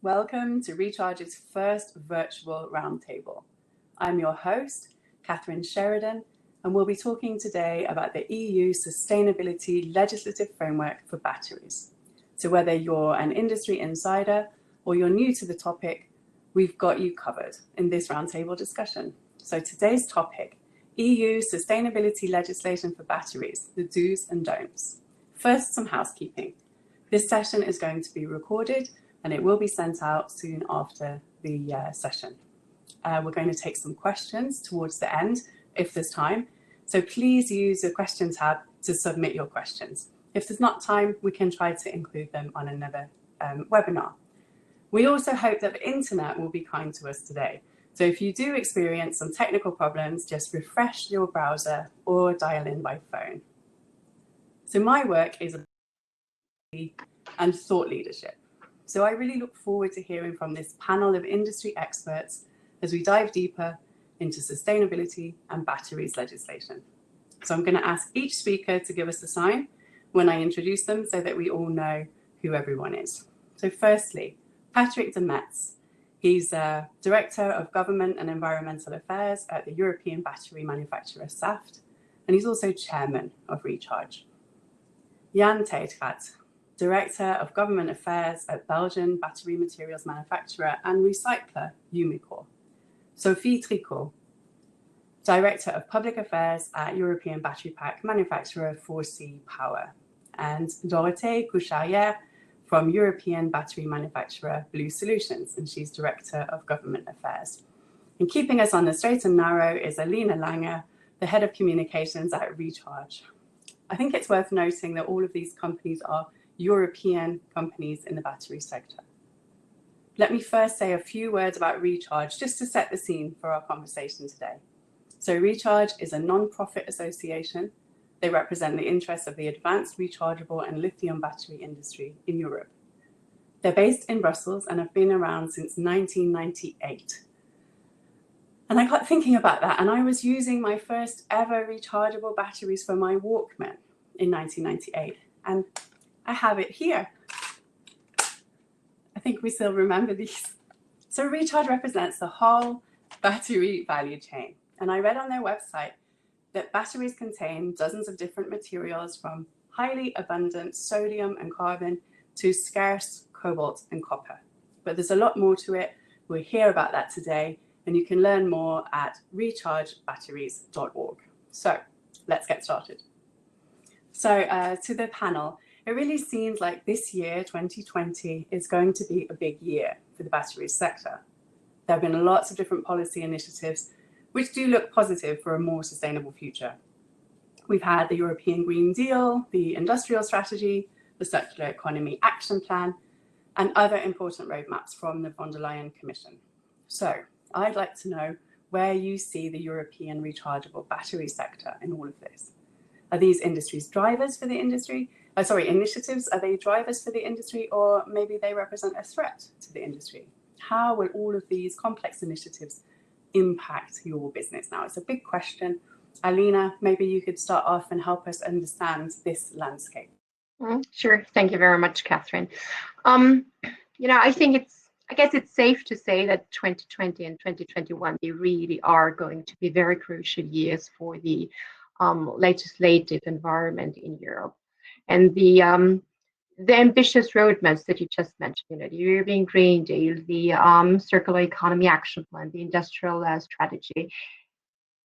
Welcome to Recharge's first virtual roundtable. I'm your host, Catherine Sheridan, and we'll be talking today about the EU Sustainability Legislative Framework for Batteries. So whether you're an industry insider or you're new to the topic, we've got you covered in this roundtable discussion. So today's topic, EU Sustainability Legislation for Batteries, the do's and don'ts. First, some housekeeping. This session is going to be recorded and it will be sent out soon after the session. We're going to take some questions towards the end, if there's time. So please use the question tab to submit your questions. If there's not time, we can try to include them on another webinar. We also hope that the internet will be kind to us today. So if you do experience some technical problems, just refresh your browser or dial in by phone. So my work is and thought leadership. So I really look forward to hearing from this panel of industry experts as we dive deeper into sustainability and batteries legislation. So I'm going to ask each speaker to give us a sign when I introduce them so that we all know who everyone is. So firstly, Patrick de Metz. He's Director of Government and Environmental Affairs at the European battery manufacturer Saft, and he's also Chairman of Recharge. Jan Teitgat, Director of Government Affairs at Belgian battery materials manufacturer and recycler Umicore. Sophie Tricot, Director of Public Affairs at European battery pack manufacturer 4C Power. And Dorothée Coucharière from European battery manufacturer Blue Solutions, and she's Director of Government Affairs. And keeping us on the straight and narrow is Alina Lange, the Head of Communications at Recharge. I think it's worth noting that all of these companies are European companies in the battery sector. Let me first say a few words about Recharge just to set the scene for our conversation today. So Recharge is a non-profit association. They represent the interests of the advanced rechargeable and lithium battery industry in Europe. They're based in Brussels and have been around since 1998. And I got thinking about that, and I was using my first ever rechargeable batteries for my Walkman in 1998. And I have it here. I think we still remember these. So Recharge represents the whole battery value chain. And I read on their website that batteries contain dozens of different materials, from highly abundant sodium and carbon to scarce cobalt and copper. But there's a lot more to it. We'll hear about that today, and you can learn more at rechargebatteries.org. So let's get started. So to the panel, it really seems like this year, 2020, is going to be a big year for the batteries sector. There have been lots of different policy initiatives which do look positive for a more sustainable future. We've had the European Green Deal, the Industrial Strategy, the Circular Economy Action Plan, and other important roadmaps from the von der Leyen Commission. So I'd like to know where you see the European rechargeable battery sector in all of this. Are these industries drivers for the industry? Initiatives, are they drivers for the industry, or maybe they represent a threat to the industry? How will all of these complex initiatives impact your business now? It's a big question. Alina, maybe you could start off and help us understand this landscape. Sure. Thank you very much, Catherine. I guess it's safe to say that 2020 and 2021, they really are going to be very crucial years for the legislative environment in Europe. And the ambitious roadmaps that you just mentioned, the European Green Deal, the Circular Economy Action Plan, the Industrial Strategy,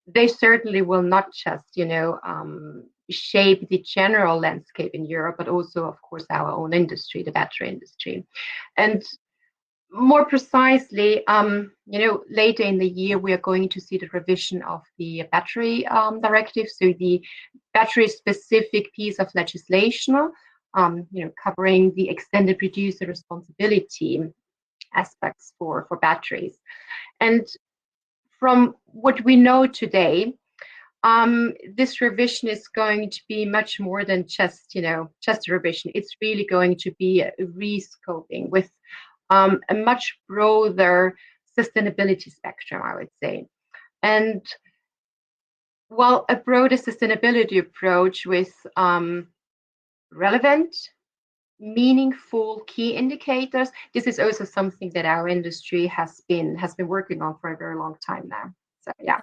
they certainly will not just, shape the general landscape in Europe, but also, of course, our own industry, the battery industry. And more precisely, later in the year, we are going to see the revision of the battery directive, so the battery-specific piece of legislation, covering the extended producer responsibility aspects for batteries. And from what we know today, this revision is going to be much more than just a revision. It's really going to be a rescoping with a much broader sustainability spectrum, I would say. And well, a broader sustainability approach with relevant meaningful key indicators. This is also something that our industry has been working on for a very long time now. So yeah.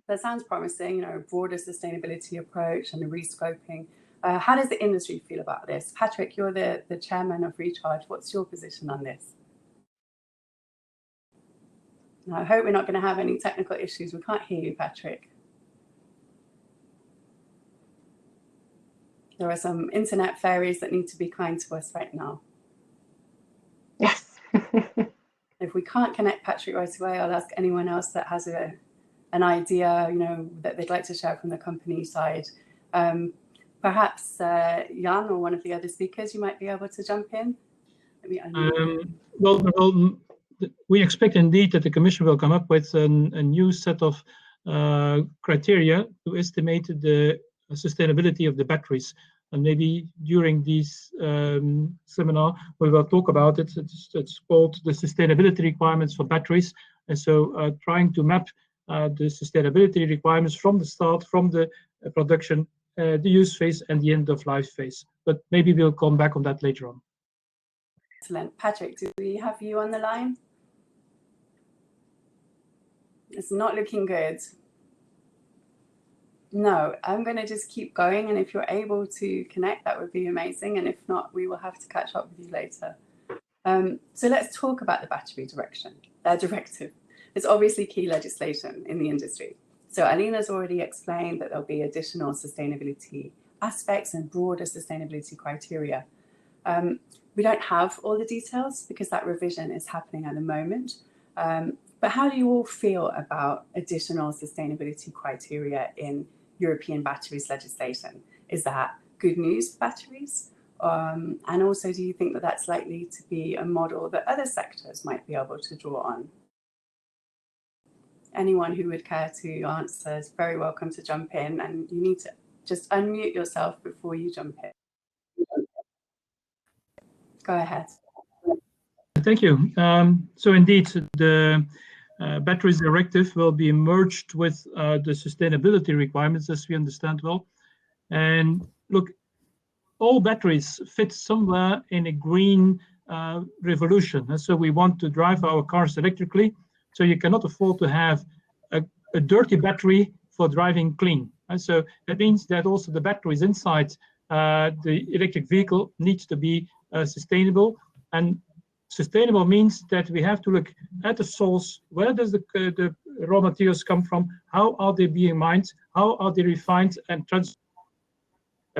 That sounds promising, a broader sustainability approach and a rescoping. How does the industry feel about this? Patrick, you're the chairman of Recharge. What's your position on this? Now, I hope we're not going to have any technical issues. We can't hear you, Patrick. There are some internet fairies that need to be kind to us right now. Yes. If we can't connect Patrick right away, I'll ask anyone else that has an idea, that they'd like to share from the company side. Perhaps Jan or one of the other speakers, you might be able to jump in. Well, we expect indeed that the Commission will come up with a new set of criteria to estimate the sustainability of the batteries. And maybe during this seminar, we will talk about it. It's called the sustainability requirements for batteries. And so trying to map the sustainability requirements from the start, from the production, the use phase and the end of life phase. But maybe we'll come back on that later on. Excellent. Patrick, do we have you on the line? It's not looking good. No, I'm going to just keep going, and if you're able to connect, that would be amazing, and if not, we will have to catch up with you later. So let's talk about the battery directive. It's obviously key legislation in the industry. So Alina's already explained that there'll be additional sustainability aspects and broader sustainability criteria. We don't have all the details because that revision is happening at the moment. But how do you all feel about additional sustainability criteria in European batteries legislation? Is that good news for batteries? And also, do you think that that's likely to be a model that other sectors might be able to draw on? Anyone who would care to answer is very welcome to jump in, and you need to just unmute yourself before you jump in. Go ahead. Thank you. So indeed, the batteries directive will be merged with the sustainability requirements, as we understand well. And look, all batteries fit somewhere in a green revolution. And so we want to drive our cars electrically. So you cannot afford to have a dirty battery for driving clean. And so that means that also the batteries inside the electric vehicle needs to be sustainable. And sustainable means that we have to look at the source. Where does the raw materials come from? How are they being mined? How are they refined and transferred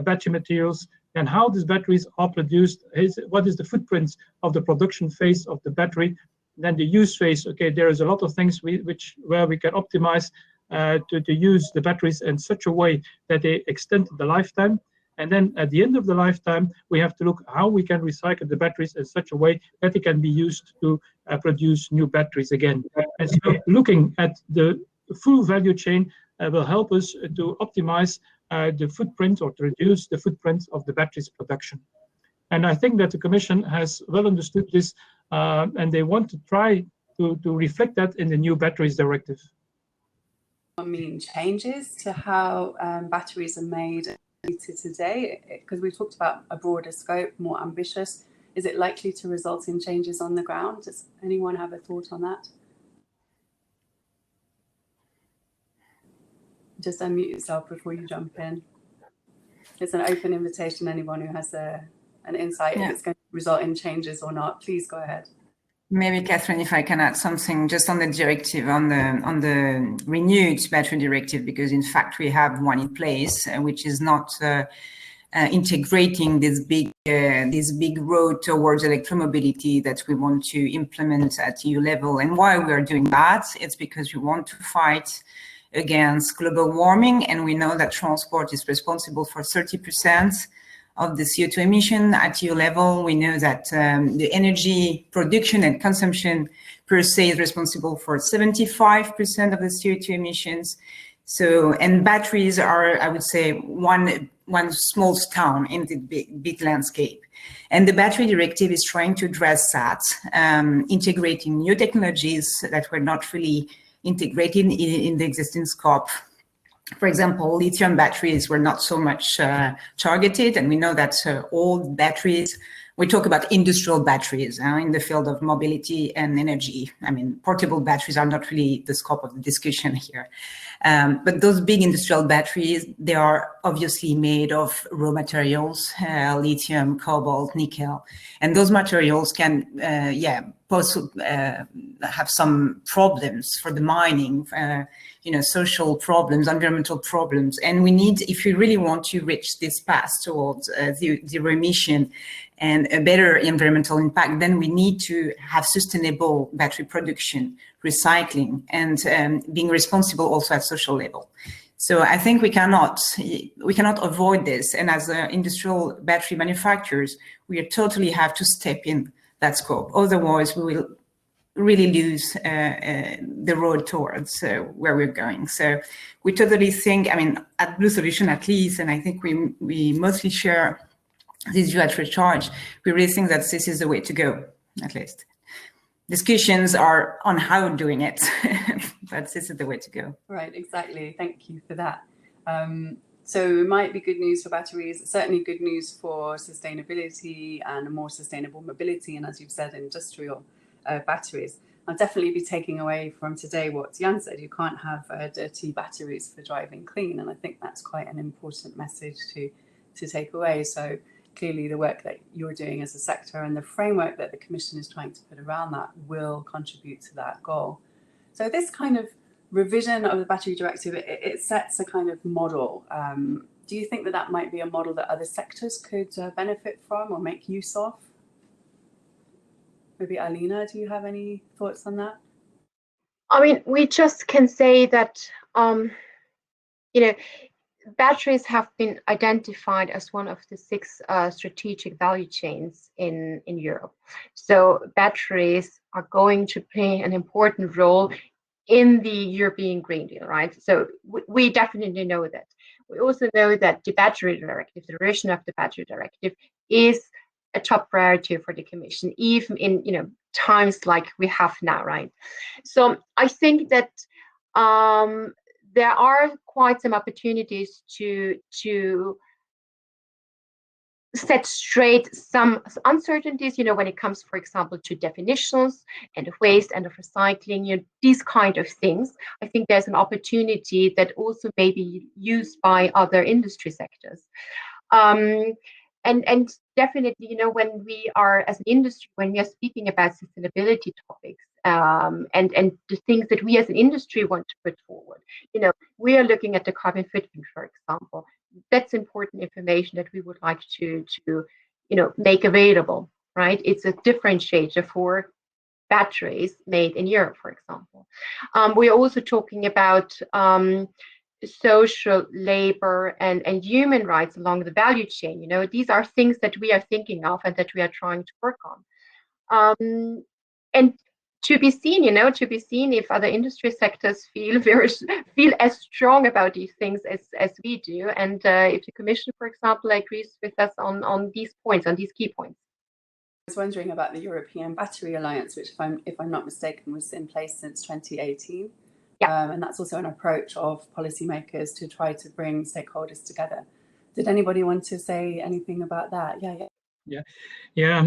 battery materials? And how these batteries are produced? What is the footprint of the production phase of the battery? Then the use phase. Okay, there is a lot of things where we can optimize to use the batteries in such a way that they extend the lifetime. And then at the end of the lifetime, we have to look how we can recycle the batteries in such a way that they can be used to produce new batteries again. And so looking at the full value chain will help us to optimize the footprint or to reduce the footprint of the batteries production. And I think that the Commission has well understood this, and they want to try to reflect that in the new batteries directive. Changes to how batteries are made today, because we've talked about a broader scope, more ambitious. Is it likely to result in changes on the ground? Does anyone have a thought on that? Just unmute yourself before you jump in. It's an open invitation. Anyone who has an insight, if it's going to result in changes or not, please go ahead. Maybe, Catherine, if I can add something just on the directive, on the renewed battery directive, because in fact we have one in place, which is not integrating this big road towards electromobility that we want to implement at EU level. And why we are doing that? It's because we want to fight against global warming, and we know that transport is responsible for 30% of the CO2 emission at EU level. We know that the energy production and consumption per se is responsible for 75% of the CO2 emissions. So, and batteries are, I would say, one small stone in the big landscape. And the battery directive is trying to address that, integrating new technologies that were not really integrated in the existing scope. For example, lithium batteries were not so much targeted, and we know that old batteries we talk about industrial batteries in the field of mobility and energy. I mean, portable batteries are not really the scope of the discussion here. But those big industrial batteries, they are obviously made of raw materials, lithium, cobalt, nickel. And those materials can, have some problems for the mining, social problems, environmental problems. And we need, if we really want to reach this path towards zero emission and a better environmental impact, then we need to have sustainable battery production, recycling, and being responsible also at social level. So I think we cannot avoid this. And as industrial battery manufacturers, we totally have to step in that scope. Otherwise, we will really lose the road towards where we're going. So we totally think, I mean, at Blue Solution at least, and I think we mostly share this view at Recharge, we really think that this is the way to go, at least. Discussions are on how doing it, but this is the way to go. Right, exactly. Thank you for that. So it might be good news for batteries, certainly good news for sustainability and a more sustainable mobility, and as you've said, industrial batteries. I'll definitely be taking away from today what Jan said. You can't have dirty batteries for driving clean, and I think that's quite an important message to take away. So clearly the work that you're doing as a sector and the framework that the Commission is trying to put around that will contribute to that goal. So this kind of revision of the battery directive, it sets a kind of model. Do you think that might be a model that other sectors could benefit from or make use of? Maybe Alina, do you have any thoughts on that? I mean, we just can say that, batteries have been identified as one of the 6 strategic value chains in Europe. So batteries are going to play an important role in the European Green Deal, right? So we definitely know that. We also know that the battery directive, the revision of the battery directive, is a top priority for the Commission, even in times like we have now, right? So I think that there are quite some opportunities to set straight some uncertainties, when it comes, for example, to definitions and of waste and of recycling, these kind of things. I think there's an opportunity that also may be used by other industry sectors. And definitely, when we are, as an industry, when we are speaking about sustainability topics and the things that we as an industry want to put forward, we are looking at the carbon footprint, for example. That's important information that we would like to make available, right? It's a differentiator for batteries made in Europe, for example. We are also talking about social, labor, and human rights along the value chain. These are things that we are thinking of and that we are trying to work on. And to be seen, if other industry sectors feel as strong about these things as we do, and if the Commission, for example, agrees with us on these points, on these key points. I was wondering about the European Battery Alliance, which, if I'm not mistaken, was in place since 2018. Yeah. And that's also an approach of policymakers to try to bring stakeholders together. Did anybody want to say anything about that? Yeah.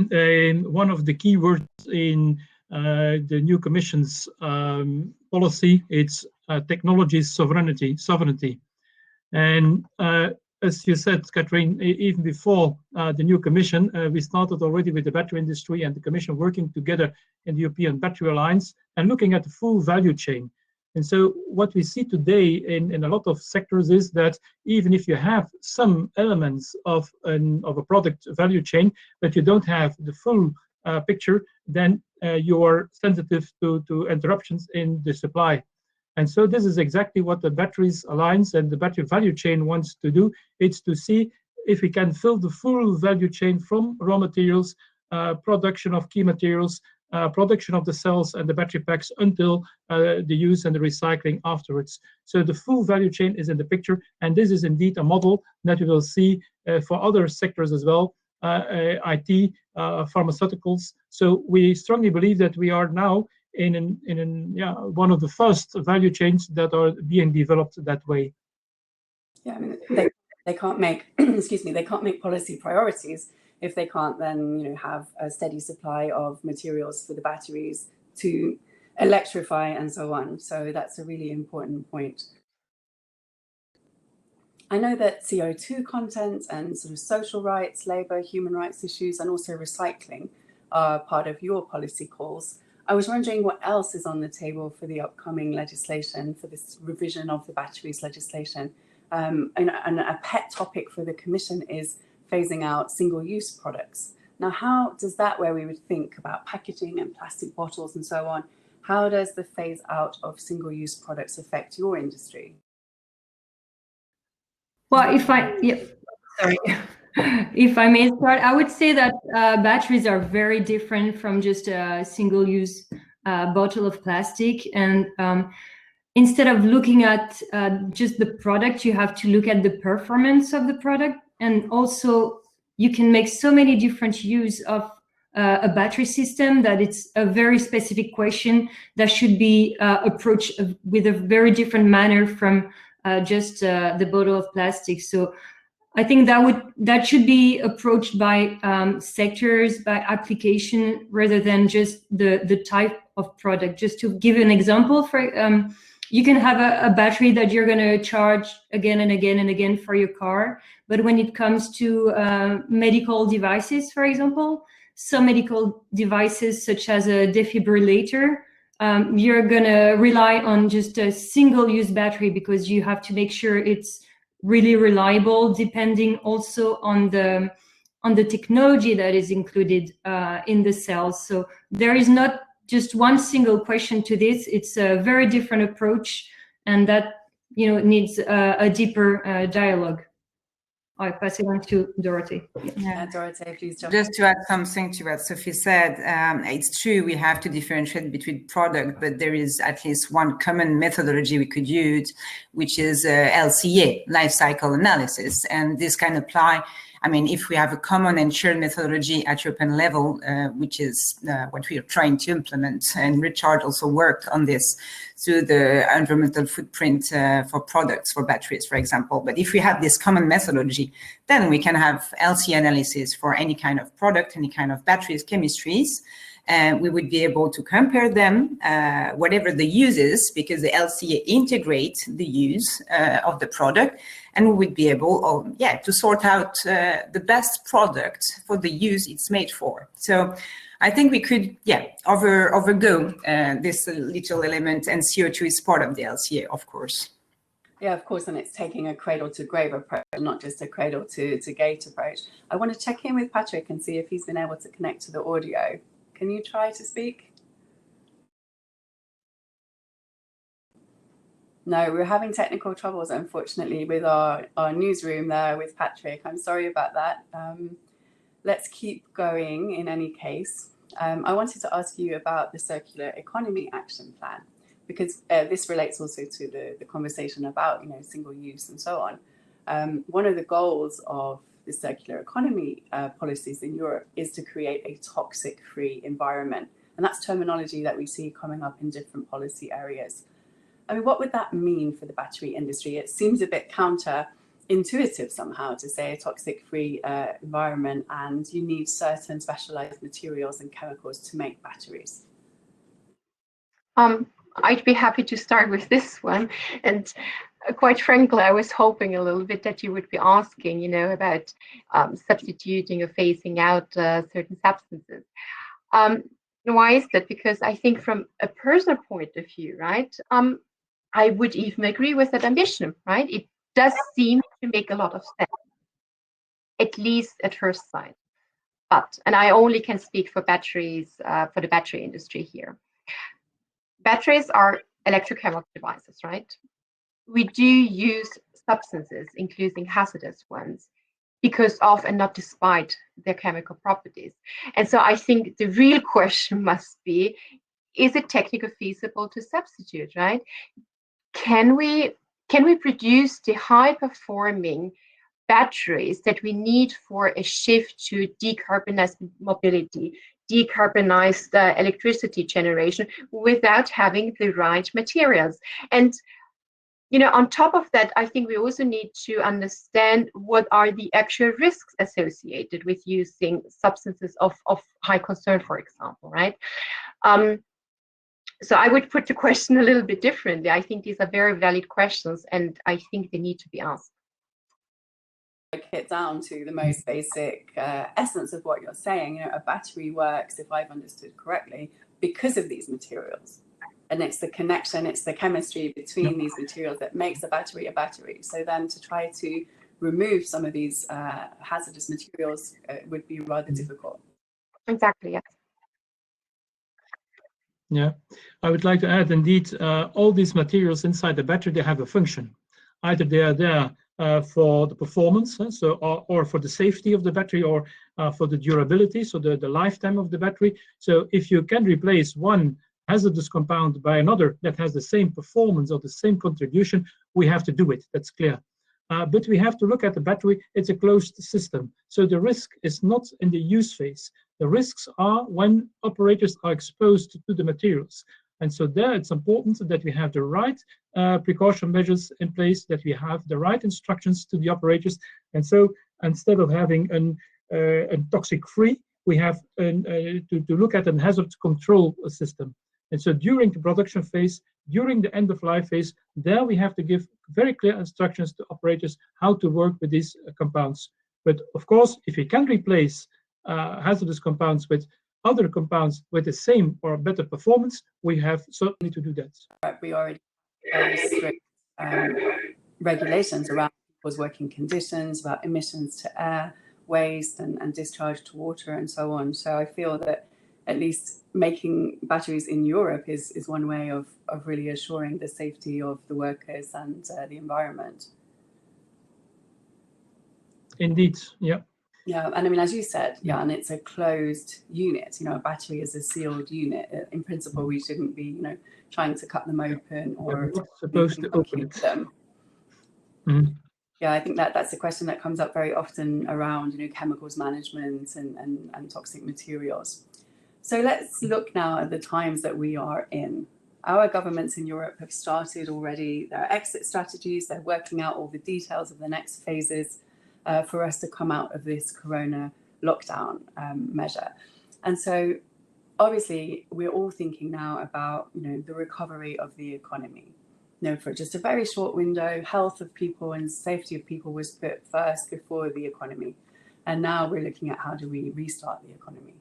One of the key words in the new Commission's policy, it's technology sovereignty. And as you said, Catherine, even before the new Commission, we started already with the battery industry and the Commission working together in the European Battery Alliance and looking at the full value chain. And so what we see today in a lot of sectors is that even if you have some elements of a product value chain, but you don't have the full picture, then you are sensitive to interruptions in the supply. And so this is exactly what the Batteries Alliance and the battery value chain wants to do. It's to see if we can fill the full value chain from raw materials, production of key materials, production of the cells and the battery packs until the use and the recycling afterwards. So the full value chain is in the picture, and this is indeed a model that we will see for other sectors as well, IT, pharmaceuticals. So we strongly believe that we are now in one of the first value chains that are being developed that way. Yeah, I mean, they can't make, excuse me, they can't make policy priorities if they can't then have a steady supply of materials for the batteries to electrify and so on. So that's a really important point. I know that CO2 content and sort of social rights, labour, human rights issues, and also recycling are part of your policy calls. I was wondering what else is on the table for the upcoming legislation, for this revision of the batteries legislation. And a pet topic for the Commission is phasing out single-use products. Now, how does that, where we would think about packaging and plastic bottles and so on, how does the phase out of single-use products affect your industry? Well, if I may start, I would say that batteries are very different from just a single-use bottle of plastic. And instead of looking at just the product, you have to look at the performance of the product. And also, you can make so many different use of a battery system that it's a very specific question that should be approached with a very different manner from just the bottle of plastic. So I think that should be approached by sectors, by application, rather than just the type of product. Just to give an example, for you can have a battery that you're going to charge again and again and again for your car, but when it comes to medical devices, for example, some medical devices such as a defibrillator, you're going to rely on just a single-use battery because you have to make sure it's really reliable, depending also on the technology that is included in the cells. So there is not just one single question to this. It's a very different approach, and that needs a deeper dialogue. I pass it on to Dorothy. Yeah, Dorothy, please jump. Just to add something to what Sophie said, it's true we have to differentiate between product, but there is at least one common methodology we could use, which is LCA, life cycle analysis. And this can apply, I mean, if we have a common and shared methodology at European level, which is what we are trying to implement, and Richard also worked on this through the environmental footprint for products, for batteries, for example. But if we have this common methodology, then we can have LCA analysis for any kind of product, any kind of batteries, chemistries, and we would be able to compare them, whatever the use is, because the LCA integrates the use of the product, and we would be able, to sort out the best product for the use it's made for. So I think we could, overgo this little element, and CO2 is part of the LCA, of course. Yeah, of course, and it's taking a cradle to grave approach, not just a cradle to gate approach. I want to check in with Patrick and see if he's been able to connect to the audio. Can you try to speak? No, we're having technical troubles, unfortunately, with our newsroom there with Patrick. I'm sorry about that. Let's keep going in any case. I wanted to ask you about the Circular Economy Action Plan, because this relates also to the conversation about single use and so on. One of the goals of the circular economy policies in Europe is to create a toxic-free environment. And that's terminology that we see coming up in different policy areas. I mean, what would that mean for the battery industry? It seems a bit counterintuitive somehow to say a toxic-free environment, and you need certain specialized materials and chemicals to make batteries. I'd be happy to start with this one. And quite frankly, I was hoping a little bit that you would be asking, about substituting or phasing out certain substances. Why is that? Because I think from a personal point of view, right, I would even agree with that ambition, right? It does seem to make a lot of sense, at least at first sight. But, and I only can speak for batteries, for the battery industry here. Batteries are electrochemical devices, right? We do use substances, including hazardous ones, because of and not despite their chemical properties. And so I think the real question must be, is it technically feasible to substitute, right? Can we produce the high-performing batteries that we need for a shift to decarbonized mobility, decarbonized electricity generation without having the right materials? And on top of that, I think we also need to understand what are the actual risks associated with using substances of high concern, for example, right? So I would put the question a little bit differently. I think these are very valid questions, and I think they need to be asked. Get down to the most basic essence of what you're saying. A battery works, if I've understood correctly, because of these materials. And it's the connection, it's the chemistry between these materials that makes a battery. So then to try to remove some of these hazardous materials would be rather difficult. Exactly, yes. Yeah, I would like to add, indeed, all these materials inside the battery, they have a function. Either they are there for the performance, or for the safety of the battery, or for the durability, so the lifetime of the battery. So if you can replace one hazardous compound by another that has the same performance or the same contribution, we have to do it, that's clear. But we have to look at the battery, it's a closed system. So the risk is not in the use phase. The risks are when operators are exposed to the materials. And so there it's important that we have the right precaution measures in place, that we have the right instructions to the operators. And so instead of having a toxic-free, we have to look at a hazard control system. And so during the production phase, during the end-of-life phase, there we have to give very clear instructions to operators how to work with these compounds. But of course, if we can replace hazardous compounds with other compounds with the same or better performance, we have certainly to do that. We already have very strict regulations around people's working conditions, about emissions to air, waste, and discharge to water, and so on. So I feel that at least making batteries in Europe is one way of really assuring the safety of the workers and the environment. Indeed, yeah. Yeah, and I mean, as you said, yeah, and it's a closed unit. A battery is a sealed unit. In principle, we shouldn't be, trying to cut them open or supposed to open them. Mm-hmm. Yeah, I think that's a question that comes up very often around, chemicals management and toxic materials. So let's look now at the times that we are in. Our governments in Europe have started already their exit strategies. They're working out all the details of the next phases for us to come out of this corona lockdown measure. And so obviously we're all thinking now about, the recovery of the economy. For just a very short window, health of people and safety of people was put first before the economy. And now we're looking at how do we restart the economy.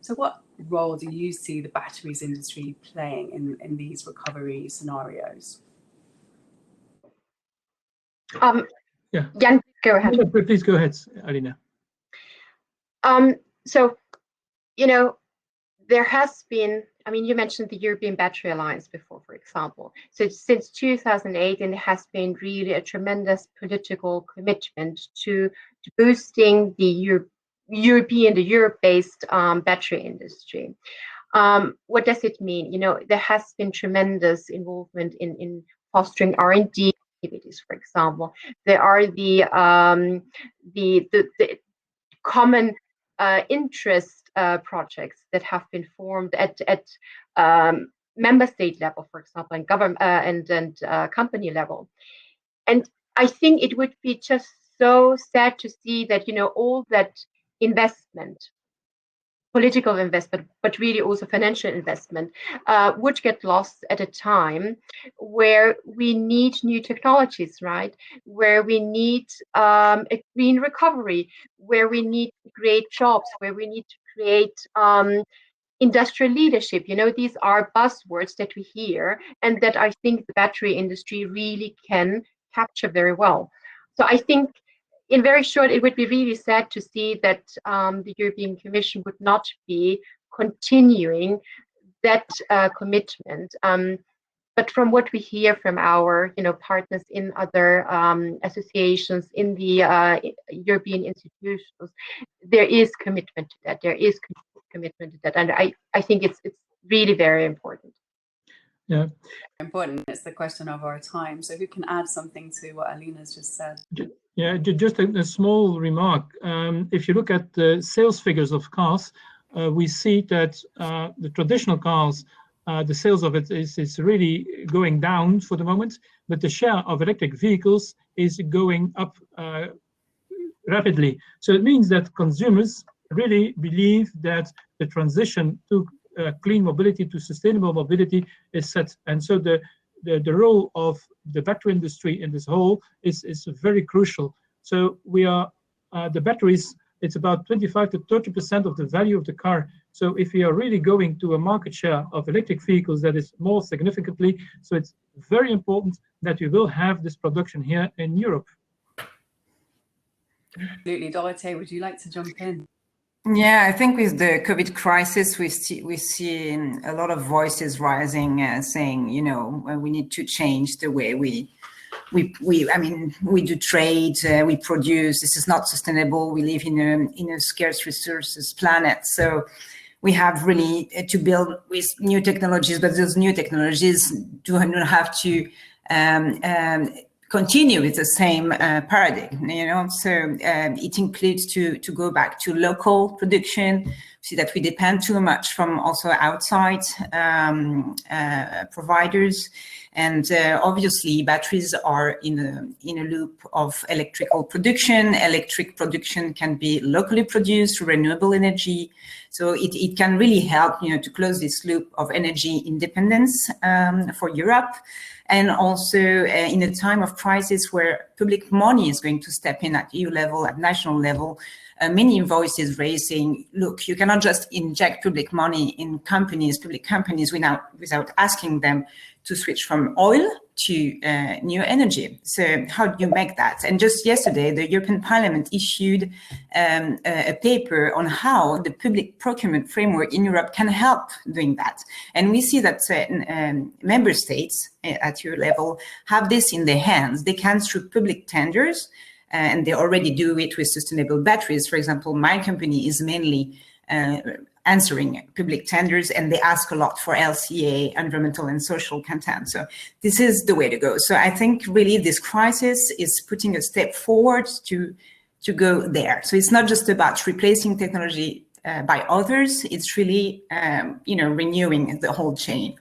So what role do you see the batteries industry playing in these recovery scenarios? Yeah. Jan, go ahead. Please go ahead, Alina. So, there has been, you mentioned the European Battery Alliance before, for example. So since 2008, and it has been really a tremendous political commitment to boosting the Europe-based battery industry. What does it mean? There has been tremendous involvement in fostering R&D activities, for example. There are the common interest projects that have been formed at member state level, for example, and government and company level. And I think it would be just so sad to see that all that investment, political investment, but really also financial investment, would get lost at a time where we need new technologies, right? Where we need a green recovery, where we need to create jobs, where we need to create industrial leadership. These are buzzwords that we hear and that I think the battery industry really can capture very well. So I think, in very short, it would be really sad to see that the European Commission would not be continuing that commitment. But from what we hear from our partners in other associations, in the European institutions, there is commitment to that. There is commitment to that, and I think it's really very important. Yeah, important. It's the question of our time. So who can add something to what Alina's just said? Yeah, just a small remark. If you look at the sales figures of cars, we see that the traditional cars the sales of it is really going down for the moment, but the share of electric vehicles is going up rapidly. So it means that consumers really believe that the transition to clean mobility, to sustainable mobility is set. And so the role of the battery industry in this whole is very crucial. So we are, the batteries, it's about 25 to 30% of the value of the car. So if we are really going to a market share of electric vehicles that is more significantly, so it's very important that we will have this production here in Europe. Absolutely. Dorothee, would you like to jump in? Yeah, I think with the COVID crisis, we see a lot of voices rising, saying, you know, we need to change the way we do trade, we produce. This is not sustainable. We live in a scarce resources planet, so we have really to build with new technologies. But those new technologies do not have to continue with the same paradigm, you know. So it includes to go back to local production. See that we depend too much from also outside providers, and obviously batteries are in a loop of electrical production. Electric production can be locally produced, renewable energy, so it can really help, you know, to close this loop of energy independence for Europe. And also in a time of crisis where public money is going to step in at EU level, at national level, many voices raising, look, you cannot just inject public money in companies, public companies, without asking them to switch from oil to new energy. So how do you make that? And just yesterday, the European Parliament issued a paper on how the public procurement framework in Europe can help doing that. And we see that member states at EU level have this in their hands. They can, through public tenders, and they already do it with sustainable batteries. For example, my company is mainly answering public tenders, and they ask a lot for LCA, environmental and social content. So this is the way to go. So I think really this crisis is putting a step forward to go there. So it's not just about replacing technology by others. It's really, you know, renewing the whole chain.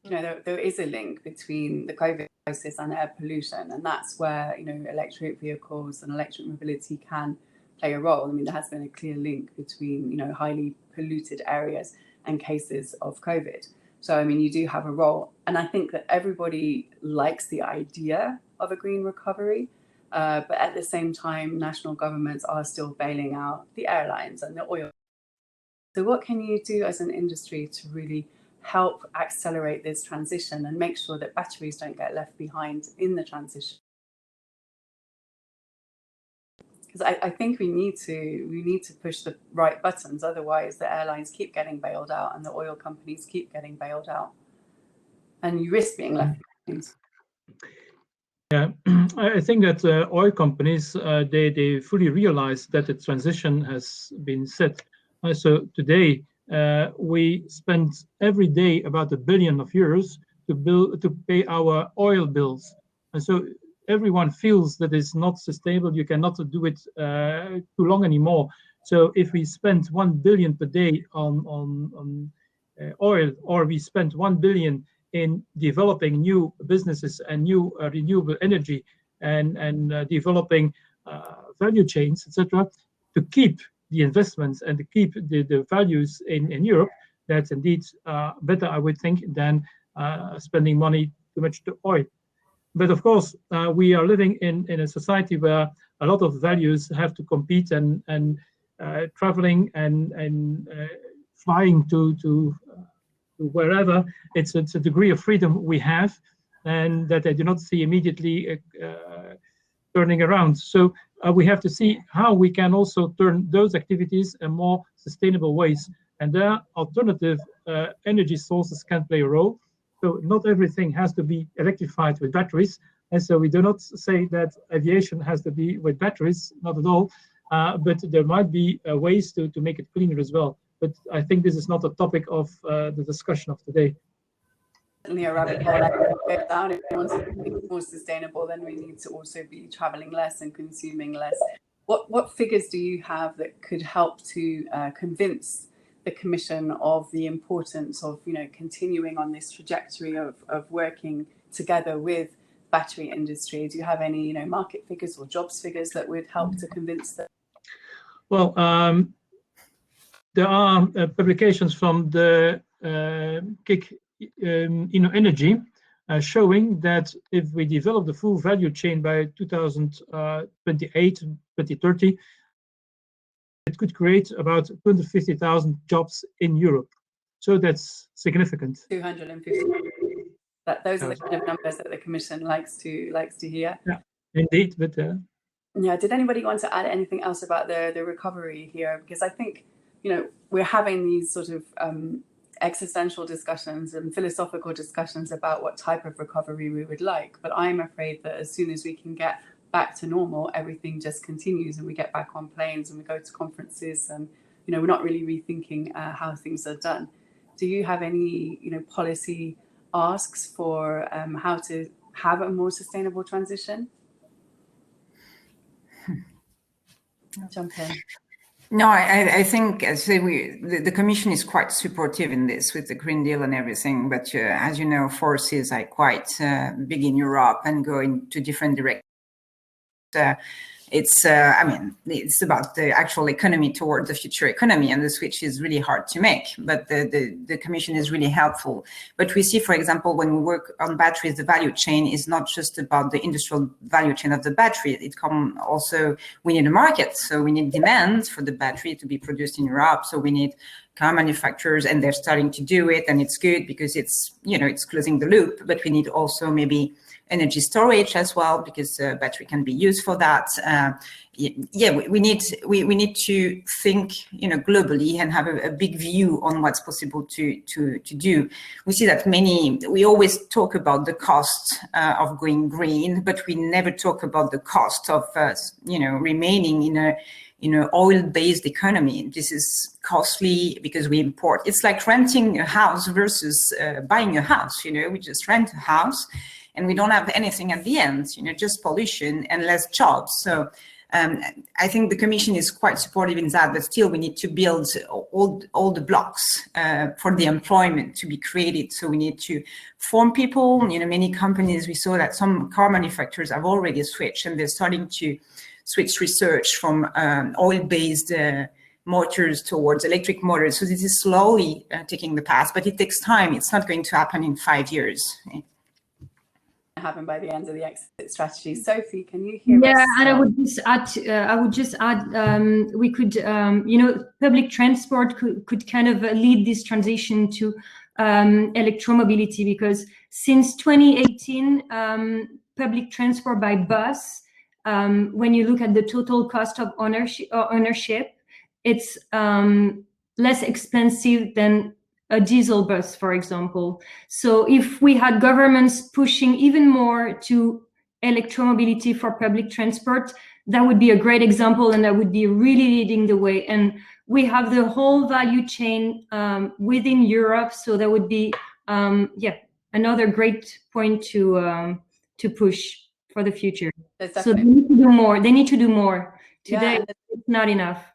You know, there is a link between the COVID crisis and air pollution, and that's where, you know, electric vehicles and electric mobility can play a role. I mean, there has been a clear link between, you know, highly polluted areas and cases of COVID. So, I mean, you do have a role. And I think that everybody likes the idea of a green recovery, but at the same time, national governments are still bailing out the airlines and the oil. So what can you do as an industry to really help accelerate this transition and make sure that batteries don't get left behind in the transition? Because I think we need to push the right buttons. Otherwise, the airlines keep getting bailed out and the oil companies keep getting bailed out, and you risk being left behind. Yeah, I think that oil companies, they fully realize that the transition has been set. So today, we spend every day about €1 billion to pay our oil bills. And so everyone feels that it's not sustainable. You cannot do it too long anymore. So if we spend 1 billion per day on oil, or we spend 1 billion in developing new businesses and new renewable energy and developing value chains, etc., to keep the investments and to keep the values in Europe, that's indeed better, I would think, than spending money too much to oil. But of course, we are living in a society where a lot of values have to compete, and traveling and flying to wherever, it's a degree of freedom we have, and that I do not see immediately turning around. So we have to see how we can also turn those activities in more sustainable ways. And there, alternative energy sources can play a role. So not everything has to be electrified with batteries. And so we do not say that aviation has to be with batteries, not at all. But there might be ways to make it cleaner as well. But I think this is not a topic of the discussion of today. Certainly a rabbit hole I can go down. If we want to be more sustainable, then we need to also be traveling less and consuming less. What figures do you have that could help to convince the Commission of the importance of, continuing on this trajectory of working together with battery industry? Do you have any, market figures or jobs figures that would help to convince them? Well, there are publications from the KIC Energy showing that if we develop the full value chain by 2028, 2030, it could create about 250,000 jobs in Europe. So that's significant. 250. Those are the kind of numbers that the Commission likes to hear. Yeah, indeed. But yeah, did anybody want to add anything else about the recovery here? Because I think, we're having these sort of existential discussions and philosophical discussions about what type of recovery we would like. But I'm afraid that as soon as we can get back to normal, everything just continues, and we get back on planes and we go to conferences, and we're not really rethinking how things are done. Do you have any policy asks for how to have a more sustainable transition? Jump in. No, I think, as I say, the Commission is quite supportive in this with the Green Deal and everything. But as you know, forces are quite big in Europe and go into different directions. It's about the actual economy towards the future economy, and the switch is really hard to make, but the Commission is really helpful. But we see, for example, when we work on batteries, the value chain is not just about the industrial value chain of the battery. We need a market, so we need demand for the battery to be produced in Europe. So we need car manufacturers, and they're starting to do it, and it's good because it's closing the loop. But we need also maybe energy storage as well, because battery can be used for that. We need to think globally and have a big view on what's possible to do. We see that we always talk about the cost of going green, but we never talk about the cost of remaining in a oil-based economy. This is costly because we import. It's like renting a house versus buying a house. We just rent a house, and we don't have anything at the end, just pollution and less jobs. So I think the Commission is quite supportive in that, but still we need to build all the blocks for the employment to be created. So we need to form people. Many companies, we saw that some car manufacturers have already switched, and they're starting to switch research from oil-based motors towards electric motors. So this is slowly taking the path, but it takes time. It's not going to happen in 5 years. Happen by the end of the exit strategy. Sophie, can you hear us? Yeah, and I would just add, we could, public transport could kind of lead this transition to electromobility, because since 2018, public transport by bus, when you look at the total cost of ownership, it's less expensive than a diesel bus, for example. So if we had governments pushing even more to electromobility for public transport, that would be a great example, and that would be really leading the way. And we have the whole value chain within Europe, so that would be another great point to push for the future. So they need to do more. They need to do more. Today, it's not enough.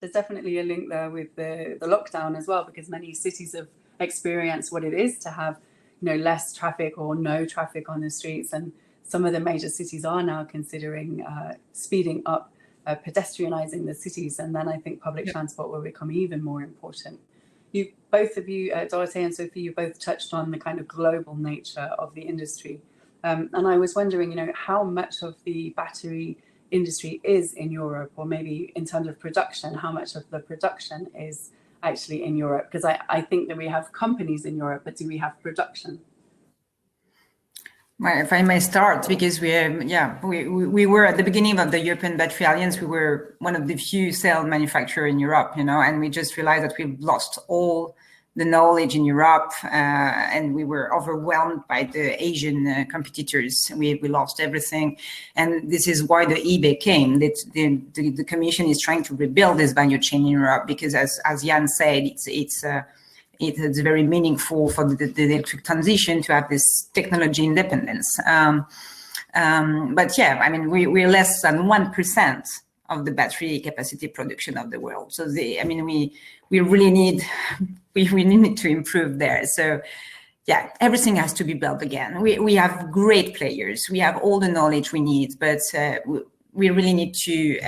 There's definitely a link there with the lockdown as well, because many cities have experienced what it is to have less traffic or no traffic on the streets, and some of the major cities are now considering speeding up, pedestrianizing the cities, and then I think public transport will become even more important. Both of you, Dorothée and Sophie, you both touched on the kind of global nature of the industry, and I was wondering how much of the battery industry is in Europe, or maybe in terms of production, how much of the production is actually in Europe? Because I think that we have companies in Europe, but do we have production? Well, if I may start, because we were at the beginning of the European Battery Alliance, we were one of the few cell manufacturers in Europe, and we just realized that we've lost all the knowledge in Europe, and we were overwhelmed by the Asian competitors. We lost everything, and this is why the eBay came. The Commission is trying to rebuild this value chain in Europe, because as Jan said, it's very meaningful for the electric transition to have this technology independence. But we're less than 1% of the battery capacity production of the world. So we really need to improve there. So yeah, everything has to be built again. We have great players. We have all the knowledge we need, but we really need to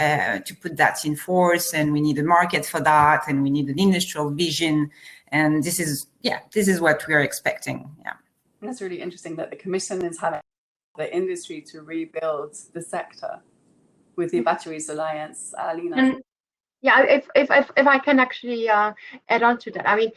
put that in force, and we need a market for that, and we need an industrial vision. And this is what we are expecting. Yeah, that's really interesting that the Commission is having the industry to rebuild the sector with the Batteries Alliance. Lina. And yeah, if I can actually add on to that, I mean,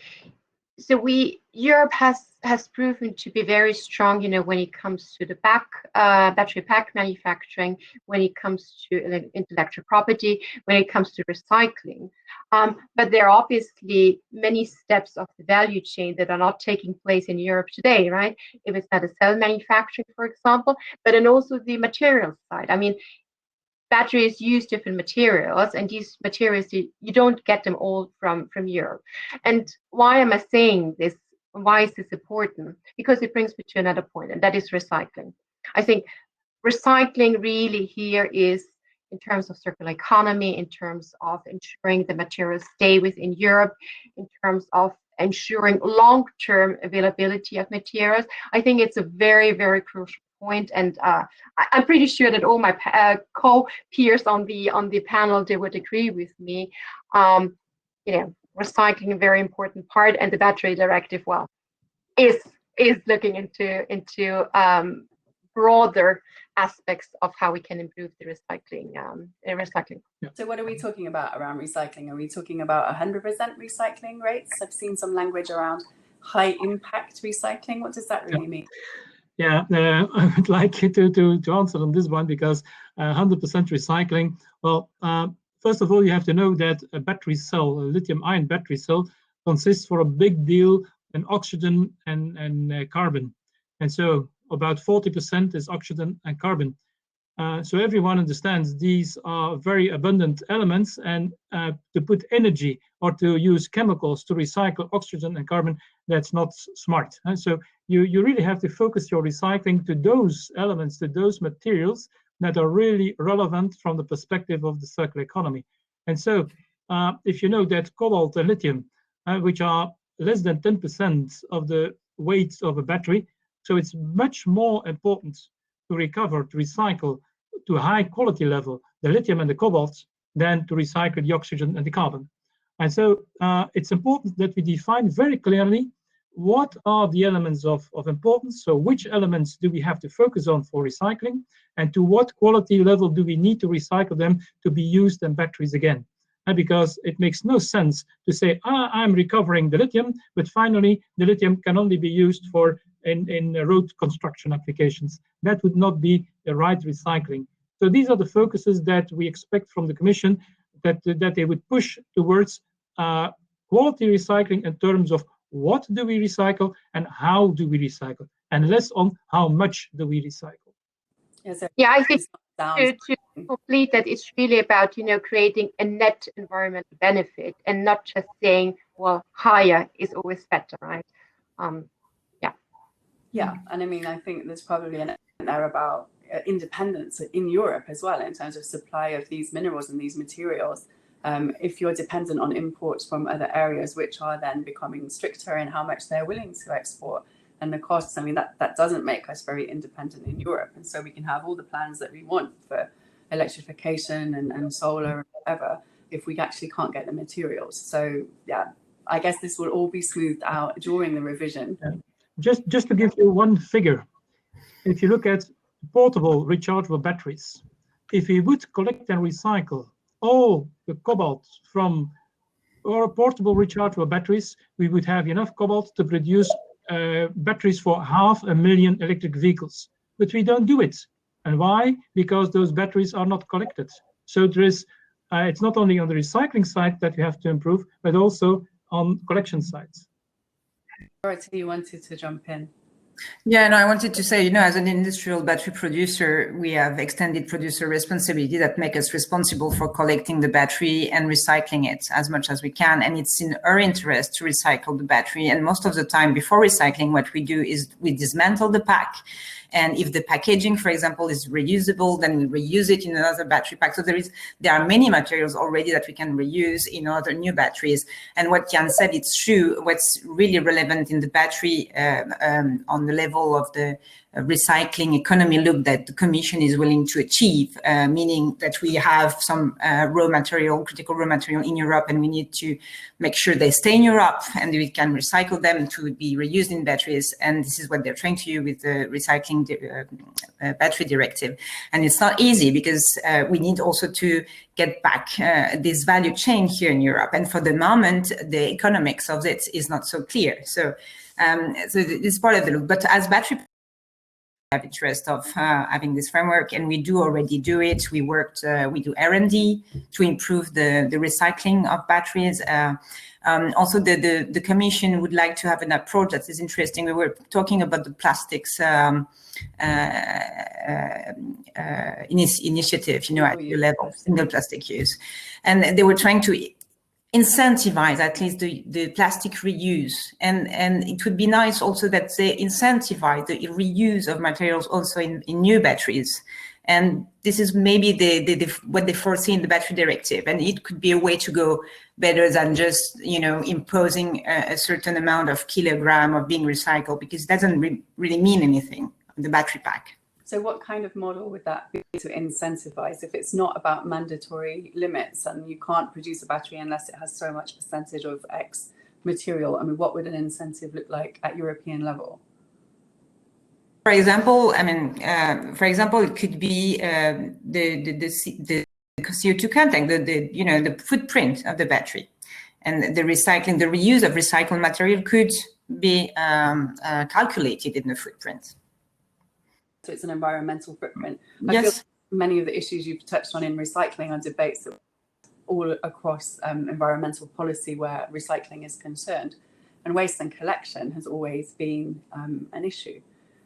so Europe has proven to be very strong, when it comes to the battery pack manufacturing, when it comes to intellectual property, when it comes to recycling. But there are obviously many steps of the value chain that are not taking place in Europe today, right? If it's not a cell manufacturing, for example, but then also the materials side. I mean, batteries use different materials, and these materials, you don't get them all from Europe. And why am I saying this? Why is this important? Because it brings me to another point, and that is recycling. I think recycling really here is, in terms of circular economy, in terms of ensuring the materials stay within Europe, in terms of ensuring long-term availability of materials, I think it's a very, very crucial point. And I'm pretty sure that all my co-peers on the panel, they would agree with me. Recycling a very important part, and the battery directive, is looking into broader aspects of how we can improve the recycling. Yeah. So what are we talking about around recycling? Are we talking about 100% recycling rates? I've seen some language around high impact recycling. What does that really mean? Yeah, I would like to answer on this one, because 100% recycling, well, first of all, you have to know that a battery cell, a lithium-ion battery cell, consists for a big deal in oxygen and carbon. And so about 40% is oxygen and carbon. So everyone understands these are very abundant elements, and to put energy or to use chemicals to recycle oxygen and carbon, that's not smart. And so you really have to focus your recycling to those elements, to those materials that are really relevant from the perspective of the circular economy. And so if you know that cobalt and lithium, which are less than 10% of the weight of a battery, so it's much more important to recover, to recycle to a high quality level the lithium and the cobalt than to recycle the oxygen and the carbon. And so it's important that we define very clearly what are the elements of importance. So which elements do we have to focus on for recycling, and to what quality level do we need to recycle them to be used in batteries again? Because it makes no sense to say, I'm recovering the lithium, but finally the lithium can only be used for in road construction applications. That would not be the right recycling. So these are the focuses that we expect from the Commission, that they would push towards quality recycling in terms of what do we recycle and how do we recycle, and less on how much do we recycle. Yeah, I think to complete that, it's really about creating a net environmental benefit, and not just saying, well, higher is always better, right? Yeah, and I mean, I think there's probably an there about independence in Europe as well, in terms of supply of these minerals and these materials. If you're dependent on imports from other areas, which are then becoming stricter in how much they're willing to export and the costs, I mean, that doesn't make us very independent in Europe. And so we can have all the plans that we want for electrification and solar and whatever, if we actually can't get the materials. So yeah, I guess this will all be smoothed out during the revision. Yeah. Just to give you one figure, if you look at portable rechargeable batteries, if we would collect and recycle all the cobalt from our portable rechargeable batteries, we would have enough cobalt to produce batteries for 500,000 electric vehicles. But we don't do it. And why? Because those batteries are not collected. So there is, it's not only on the recycling side that we have to improve, but also on collection sites. Dorothy, you wanted to jump in. Yeah, no, I wanted to say, as an industrial battery producer, we have extended producer responsibility that make us responsible for collecting the battery and recycling it as much as we can. And it's in our interest to recycle the battery. And most of the time before recycling, what we do is we dismantle the pack. And if the packaging, for example, is reusable, then we reuse it in another battery pack. So there are many materials already that we can reuse in other new batteries. And what Jan said, it's true. What's really relevant in the battery on the level of the recycling economy look that the Commission is willing to achieve, meaning that we have some critical raw material in Europe, and we need to make sure they stay in Europe and we can recycle them to be reused in batteries. And this is what they're trying to do with the recycling battery directive. And it's not easy because we need also to get back this value chain here in Europe. And for the moment, the economics of it is not so clear. So this part of the look. But as battery have interest of having this framework, and we do already do it. We do R&D to improve the recycling of batteries. Also, the Commission would like to have an approach that is interesting. We were talking about the plastics initiative, at your level, single plastic use, and they were trying to incentivize at least the plastic reuse, and it would be nice also that they incentivize the reuse of materials also in new batteries. And this is maybe what they foresee in the battery directive, and it could be a way to go better than just imposing a certain amount of kilogram of being recycled, because it doesn't really mean anything in the battery pack. So what kind of model would that be to incentivize if it's not about mandatory limits and you can't produce a battery unless it has so much percentage of X material? I mean, what would an incentive look like at European level? For example, it could be the CO2 content, the footprint of the battery, and the reuse of recycled material could be calculated in the footprint. So it's an environmental footprint. Yes. I feel many of the issues you've touched on in recycling are debates that all across environmental policy where recycling is concerned, and waste and collection has always been an issue.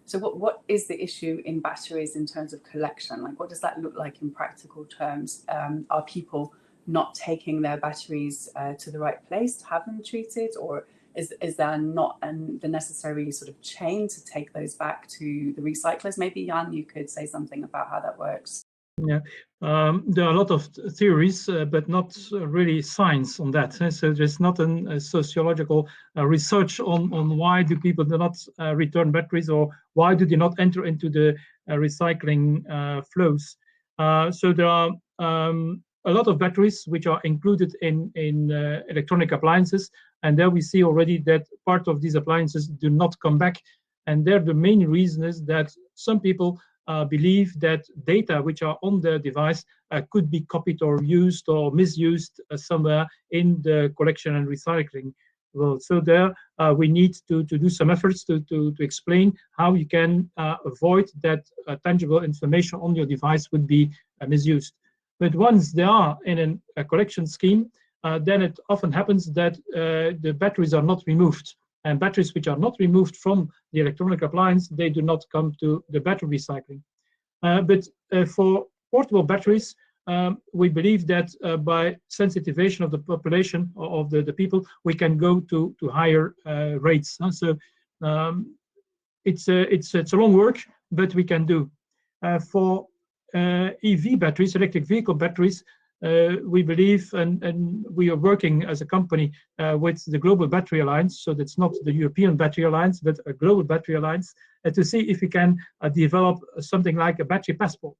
So what is the issue in batteries in terms of collection? Like, what does that look like in practical terms? Are people not taking their batteries to the right place to have them treated, or is there not the necessary sort of chain to take those back to the recyclers? Maybe Jan, you could say something about how that works. Yeah, there are a lot of theories, but not really science on that. So there's not a sociological research on why do people do not return batteries, or why do they not enter into the recycling flows. So there are a lot of batteries which are included in electronic appliances, and there we see already that part of these appliances do not come back. And there the main reason is that some people believe that data which are on the device could be copied or used or misused somewhere in the collection and recycling. Well, so there we need to do some efforts to explain how you can avoid that tangible information on your device would be misused. But once they are in a collection scheme, then it often happens that the batteries are not removed. And batteries which are not removed from the electronic appliance, they do not come to the battery recycling. But for portable batteries, we believe that by sensitization of the population, of the people, we can go to higher rates. So it's a long work, but we can do. For EV batteries, electric vehicle batteries, we believe, and we are working as a company with the Global Battery Alliance, so that's not the European Battery Alliance, but a Global Battery Alliance, to see if we can develop something like a battery passport.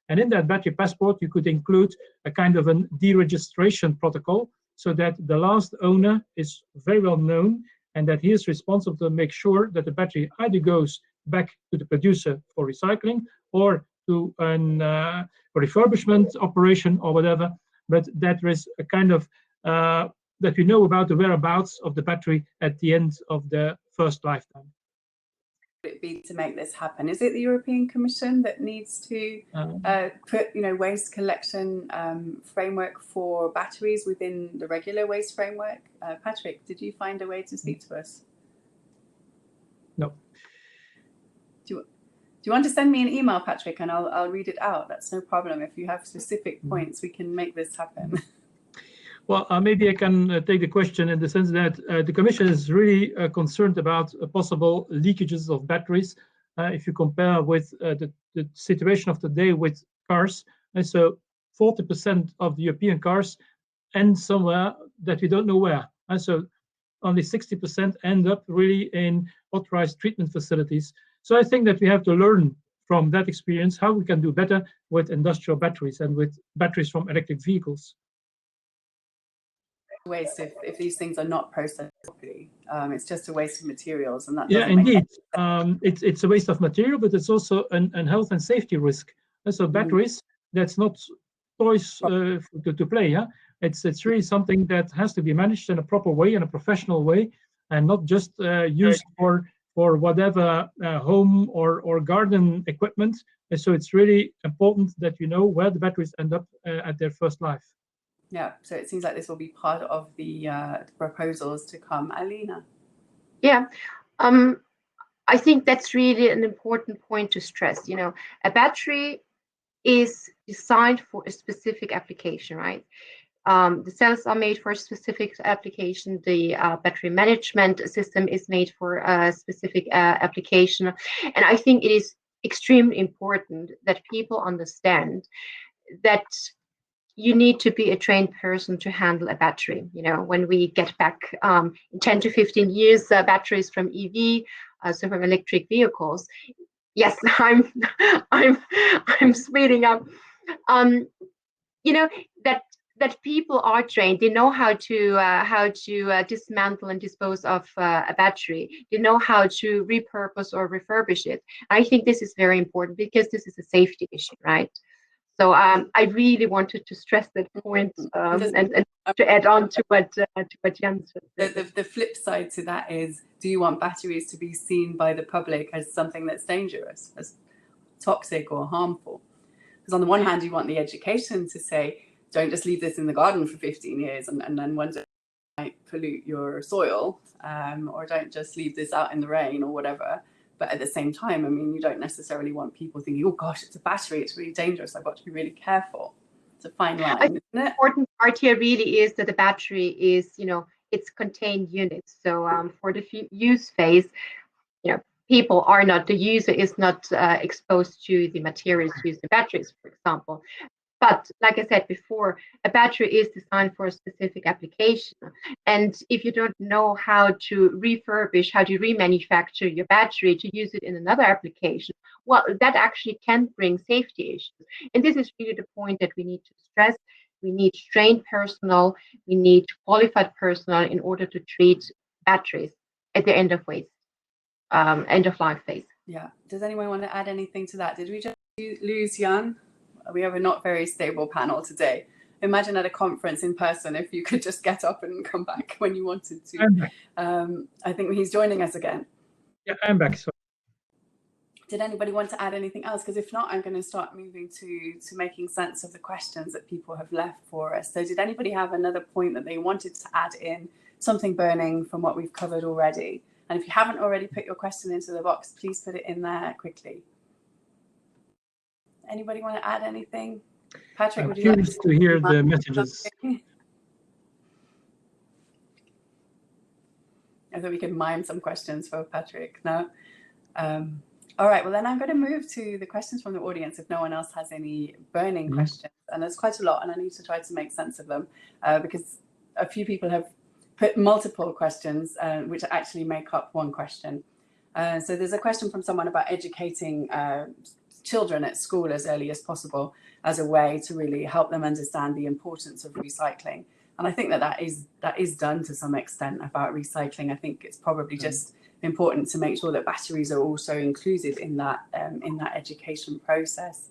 And in that battery passport, you could include a kind of a deregistration protocol, so that the last owner is very well known, and that he is responsible to make sure that the battery either goes back to the producer for recycling, or to a refurbishment operation or whatever, but that there is a kind of that we know about the whereabouts of the battery at the end of the first lifetime. Would it be to make this happen? Is it the European Commission that needs to put waste collection framework for batteries within the regular waste framework? Patrick, did you find a way to speak to us? No. you want to send me an email, Patrick, and I'll read it out? That's no problem. If you have specific points, we can make this happen. Well, maybe I can take the question in the sense that the Commission is really concerned about possible leakages of batteries. If you compare with the situation of today with cars, and so 40% of the European cars end somewhere that we don't know where, and so only 60% end up really in authorized treatment facilities. So I think that we have to learn from that experience how we can do better with industrial batteries and with batteries from electric vehicles. Waste if these things are not processed properly. It's just a waste of materials, and that indeed. It's a waste of material, but it's also an health and safety risk. And so batteries, that's not toys to play. Yeah, it's really something that has to be managed in a proper way, in a professional way, and not just used for whatever home or garden equipment. And so it's really important that you know where the batteries end up at their first life. Yeah, so it seems like this will be part of the proposals to come. Alina? Yeah, I think that's really an important point to stress. You know, a battery is designed for a specific application, right? The cells are made for a specific application. The battery management system is made for a specific application. And I think it is extremely important that people understand that you need to be a trained person to handle a battery. You know, when we get back in 10 to 15 years, batteries from EV, so from electric vehicles. Yes, I'm speeding up. You know, that people are trained. They know how to dismantle and dispose of a battery. They know how to repurpose or refurbish it. I think this is very important because this is a safety issue, right? So I really wanted to stress that point and to add on to what Jens said. The flip side to that is, do you want batteries to be seen by the public as something that's dangerous, as toxic or harmful? Because on the one hand, you want the education to say, don't just leave this in the garden for 15 years and then wonder it might pollute your soil, or don't just leave this out in the rain or whatever. But at the same time, I mean, you don't necessarily want people thinking, oh gosh, it's a battery, it's really dangerous, I've got to be really careful. It's a fine line, isn't it? The important part here really is that the battery is, you know, it's contained units. So for the use phase, you know, people are not, the user is not exposed to the materials used in batteries, for example. But like I said before, a battery is designed for a specific application. And if you don't know how to refurbish, how to remanufacture your battery to use it in another application, well, that actually can bring safety issues. And this is really the point that we need to stress. We need trained personnel, we need qualified personnel in order to treat batteries at the end of life phase. Yeah. Does anyone want to add anything to that? Did we just lose Jan? We have a not very stable panel today. Imagine at a conference in person if you could just get up and come back when you wanted to. I think he's joining us again. Yeah, I'm back. So. Did anybody want to add anything else? Because if not, I'm going to start moving to making sense of the questions that people have left for us. So did anybody have another point that they wanted to add in, something burning from what we've covered already? And if you haven't already put your question into the box, please put it in there quickly. Anybody want to add anything? Patrick, would you like to hear the messages? I thought we could mime some questions for Patrick. No? All right, well, then I'm going to move to the questions from the audience if no one else has any burning questions. And there's quite a lot, and I need to try to make sense of them because a few people have put multiple questions, which actually make up one question. So there's a question from someone about educating children at school as early as possible as a way to really help them understand the importance of recycling. And I think that is done to some extent about recycling. I think it's probably just important to make sure that batteries are also included in that education process.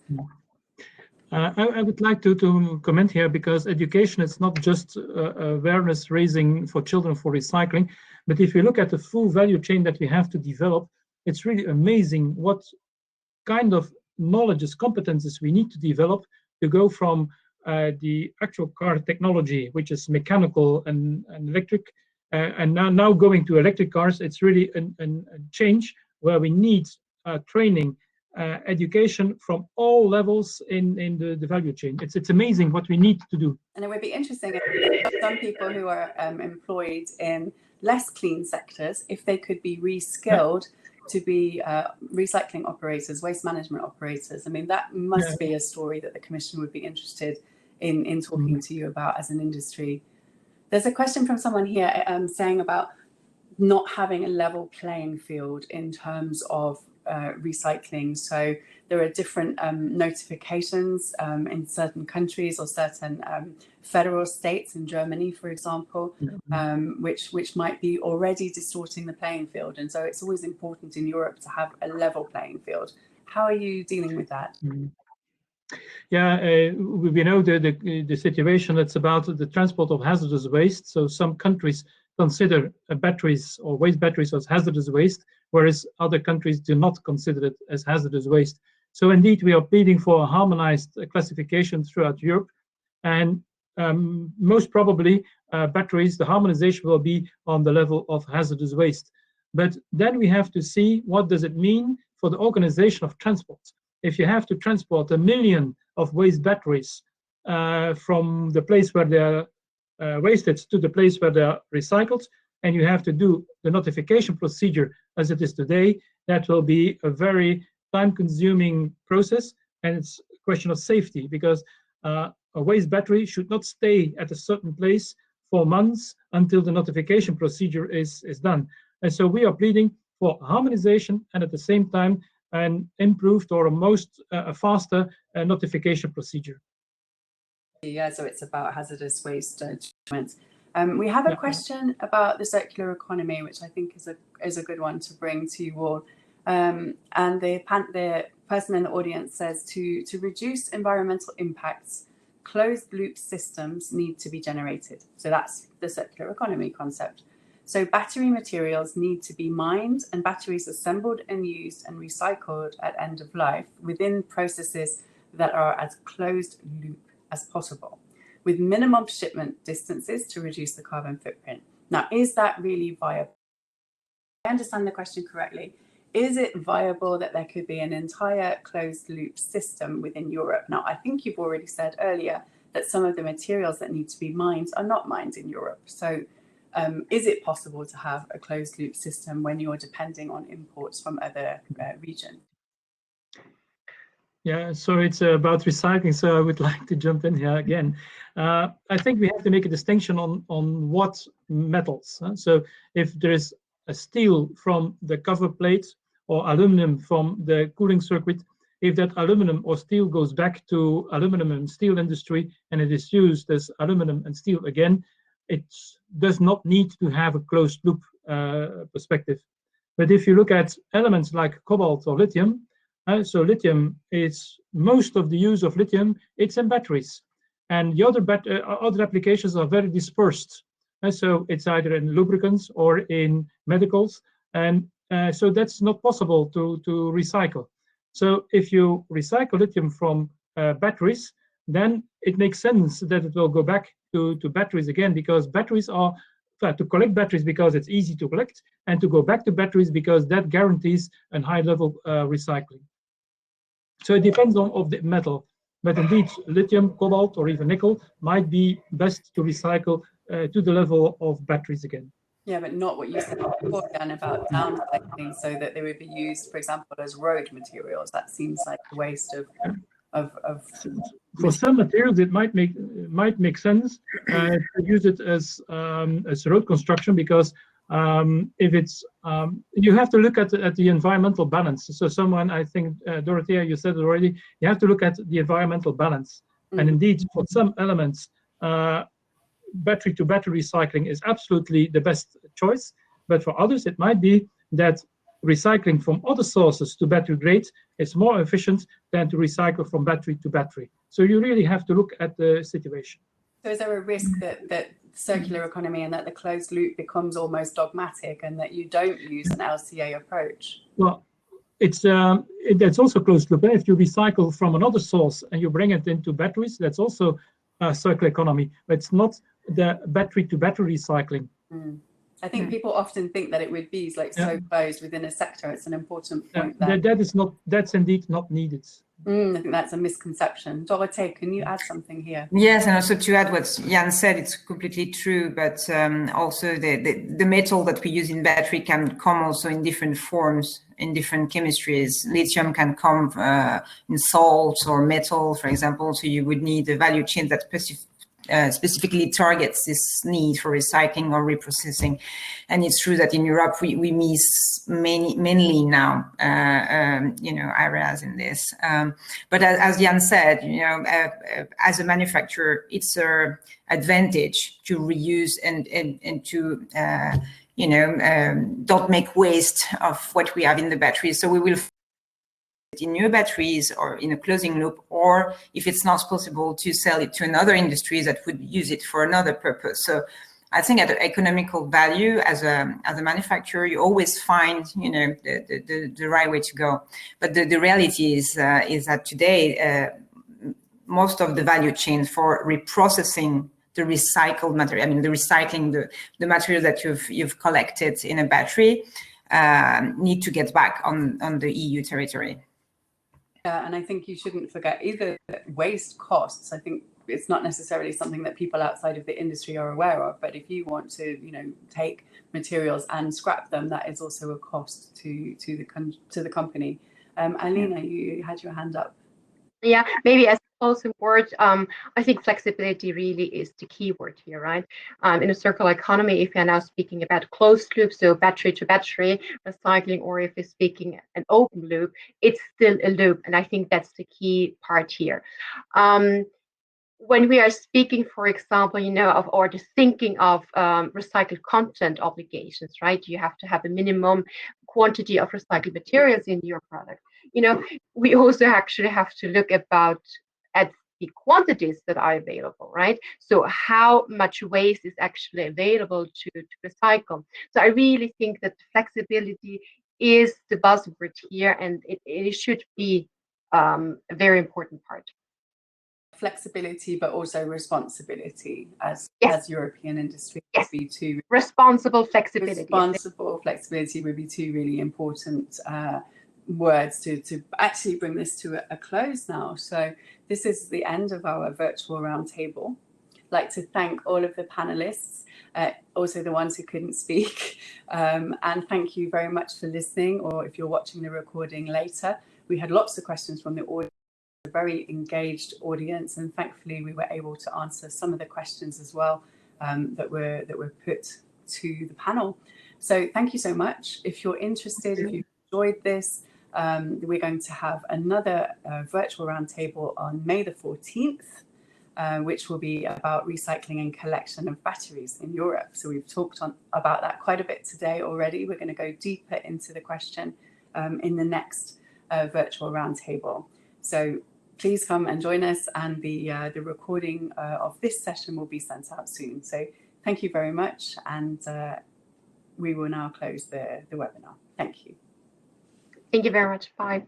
I would like to comment here, because education is not just awareness raising for children for recycling, but if you look at the full value chain that we have to develop, it's really amazing what kind of knowledges, competences we need to develop to go from the actual car technology, which is mechanical and electric, and now going to electric cars. It's really a change where we need training education from all levels in the value chain. It's amazing what we need to do. And it would be interesting if some people who are employed in less clean sectors, if they could be reskilled to be recycling operators, waste management operators. I mean, that must be a story that the Commission would be interested in talking to you about as an industry. There's a question from someone here saying about not having a level playing field in terms of recycling. So there are different notifications in certain countries or certain federal states, in Germany, for example, which might be already distorting the playing field. And so it's always important in Europe to have a level playing field. How are you dealing with that? Yeah, we know the situation that's about the transport of hazardous waste. So some countries consider batteries or waste batteries as hazardous waste, whereas other countries do not consider it as hazardous waste. So indeed, we are pleading for a harmonized classification throughout Europe. And most probably, batteries, the harmonization will be on the level of hazardous waste. But then we have to see what does it mean for the organization of transport. If you have to transport 1 million of waste batteries from the place where they are wasted to the place where they are recycled, and you have to do the notification procedure as it is today, that will be a very time-consuming process, and it's a question of safety, because a waste battery should not stay at a certain place for months until the notification procedure is done. And so we are pleading for harmonization and at the same time an improved or a faster notification procedure. Yeah, so it's about hazardous waste treatment. We have a question about the circular economy, which I think is a good one to bring to you all. And the person in the audience says to reduce environmental impacts, closed loop systems need to be generated. So that's the circular economy concept. So battery materials need to be mined and batteries assembled and used and recycled at end of life within processes that are as closed loop as possible, with minimum shipment distances to reduce the carbon footprint. Now, is that really viable? I understand the question correctly. Is it viable that there could be an entire closed loop system within Europe? Now, I think you've already said earlier that some of the materials that need to be mined are not mined in Europe. So is it possible to have a closed loop system when you're depending on imports from other regions? Yeah, so it's about recycling, so I would like to jump in here again. I think we have to make a distinction on what metals. So if there is a steel from the cover plate or aluminum from the cooling circuit, if that aluminum or steel goes back to aluminum and steel industry and it is used as aluminum and steel again, it does not need to have a closed loop perspective. But if you look at elements like cobalt or lithium, so lithium is most of the use of lithium, it's in batteries. And the other applications are very dispersed. So it's either in lubricants or in medicals. And so that's not possible to recycle. So if you recycle lithium from batteries, then it makes sense that it will go back to batteries again, because batteries are, to collect batteries because it's easy to collect, and to go back to batteries because that guarantees a high level recycling. So it depends on the metal, but indeed lithium, cobalt, or even nickel might be best to recycle to the level of batteries again. Yeah, but not what you said before, Dan, about downcycling, so that they would be used, for example, as road materials. That seems like a waste of For some materials, it might make sense to use it as road construction, because if it's you have to look at the environmental balance. So someone, I think Dorothea, you said it already, you have to look at the environmental balance. And indeed, for some elements, battery to battery recycling is absolutely the best choice. But for others, it might be that recycling from other sources to battery grade is more efficient than to recycle from battery to battery. So you really have to look at the situation. So is there a risk that circular economy and that the closed loop becomes almost dogmatic and that you don't use an LCA approach? Well, it's also closed loop. If you recycle from another source and you bring it into batteries, that's also circular economy. But it's not the battery to battery recycling. I think people often think that it would be like so closed within a sector. It's an important point there. That's indeed not needed. I think that's a misconception. Dorothee, can you add something here? Yes, and also to add what Jan said, it's completely true, but also the metal that we use in battery can come also in different forms, in different chemistries. Lithium can come in salts or metal, for example, so you would need a value chain that specifically targets this need for recycling or reprocessing. And it's true that in Europe we miss mainly now areas in this. But as Jan said, as a manufacturer, it's an advantage to reuse and to don't make waste of what we have in the battery. So we will in new batteries or in a closing loop, or if it's not possible, to sell it to another industry that would use it for another purpose. So I think at the economical value as a manufacturer, you always find the right way to go. But the reality is that today most of the value chain for reprocessing the recycled material, the recycling the material that you've collected in a battery, need to get back on the EU territory. And I think you shouldn't forget either that waste costs. I think it's not necessarily something that people outside of the industry are aware of, but if you want to, take materials and scrap them, that is also a cost to the company. Alina, you had your hand up. Yeah, maybe as a closing word, I think flexibility really is the key word here, right? In a circular economy, if you're now speaking about closed loop, so battery to battery recycling, or if you're speaking an open loop, it's still a loop. And I think that's the key part here. When we are speaking, for example, or just thinking of recycled content obligations, right? You have to have a minimum quantity of recycled materials in your product. We also actually have to look at the quantities that are available, right? So how much waste is actually available to recycle? So I really think that flexibility is the buzzword here, and it should be a very important part. Flexibility, but also responsibility as European industry would be two. Responsible flexibility. Responsible flexibility would be two really important words to actually bring this to a close now. So this is the end of our virtual roundtable. I'd like to thank all of the panelists, also the ones who couldn't speak, and thank you very much for listening, or if you're watching the recording later. We had lots of questions from the audience, a very engaged audience, and thankfully we were able to answer some of the questions as well that were put to the panel. So thank you so much. If you're interested, if you enjoyed this, we're going to have another virtual roundtable on May the 14th, which will be about recycling and collection of batteries in Europe. So we've talked about that quite a bit today already. We're going to go deeper into the question in the next virtual roundtable. So please come and join us, and the recording of this session will be sent out soon. So thank you very much, and we will now close the webinar. Thank you. Thank you very much. Bye.